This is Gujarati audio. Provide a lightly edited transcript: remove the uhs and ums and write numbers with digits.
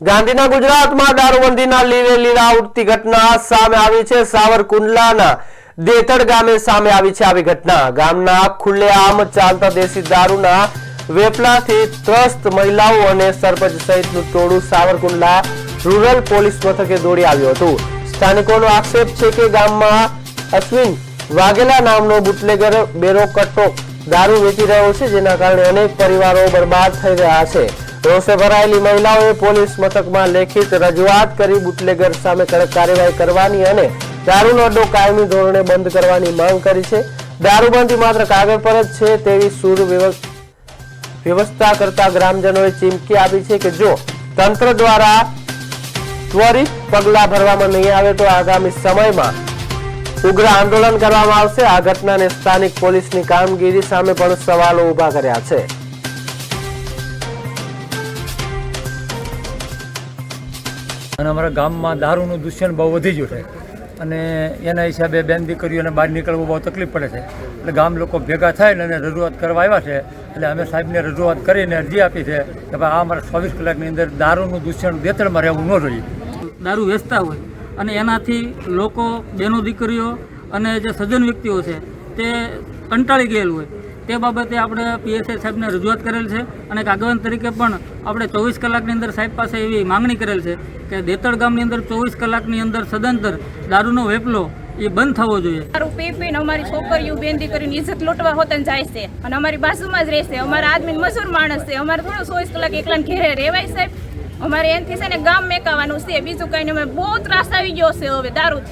ગાંધીના ગુજરાતમાં દારૂબંધીના લીરે લીરા ઉઠતી ઘટના સામે આવી છે। સાવરકુંડલાના દેતડ ગામે સામે આવી છે આવી ઘટના। ગામના ખુલ્લેઆમ ચાલતા દેશી દારૂના વેપલાથી ત્રસ્ત મહિલાઓ અને સરપંચ સહિતનું ટોળું સાવરકુંડલા રૂરલ પોલીસ મથકે દોડી આવ્યું હતું। સ્થાનિકોનો આક્ષેપ છે કે ગામમાં અશ્વિન વાઘેલા નામનો બુટલેગર બેરો કટ્ટો દારૂ વેચી રહ્યો છે, જેના કારણે અનેક પરિવારો બરબાદ થઈ રહ્યા છે। રોષે ભરાયેલી મહિલાઓએ પોલીસ મથકમાં લેખિત રજૂઆત કરી બુટલેગર સામે કડક કાર્યવાહી કરવાની અને દારૂનો અડ્ડો કાયમી ધોરણે બંધ કરવાની માંગ કરી છે। દારૂબંધી માત્ર કાગળ પર જ છે તેવી સૂર વ્યવસ્થા કરતા ગ્રામજનોએ ચીમકી આપી છે કે જો તંત્ર દ્વારા ત્વરિત પગલાં ભરવામાં નહીં આવે તો આગામી સમયમાં ઉગ્ર આંદોલન કરવામાં આવશે। આ ઘટનાને સ્થાનિક પોલીસની કામગીરી સામે પણ સવાલો ઉભા કર્યા છે। અને અમારા ગામમાં દારૂનું દૂષણ બહુ વધી ગયું છે અને એના હિસાબે બેન દીકરીઓને બહાર નીકળવું બહુ તકલીફ પડે છે। એટલે ગામ લોકો ભેગા થાય અને રજૂઆત કરવા આવ્યા છે। એટલે અમે સાહેબને રજૂઆત કરીને અરજી આપી છે કે ભાઈ આ અમારા 24 કલાકની અંદર દારૂનું દૂષણ દેતળમાં રહેવું ન જોઈએ। દારૂ વેચતા હોય અને એનાથી લોકો બહેનો દીકરીઓ અને જે સજ્જન વ્યક્તિઓ છે તે કંટાળી ગયેલું હોય તે બાબતે આપણે પીએસઆઈ સાહેબને રજૂઆત કરેલ છે અને એક આગેવાન તરીકે પણ આપણે 24 કલાકની અંદર સાહેબ પાસે એવી માંગણી કરેલ છે કે દેતડ ગામની અંદર 24 કલાકની અંદર સદંતર દારૂનો વેપલો એ બંધ થવો જોઈએ। દારૂ પી પીને અમારી છોકરીઓ બેન દીકરીની ઇજ્જત લૂંટવા હોતન જાય છે અને અમારી બાજુમાં જ રહેશે। અમારા આદમી મજૂર માણસ છે, અમારે થોડું 24 કલાક એકલાને ઘેરે રહેવાય સાહેબ। અમારે એનથી છે ને ગામ મેકાવાનું છે, બીજું કઈ નહીં। અમે બહુ ત્રાસ આવી ગયો છે હવે દારૂથી।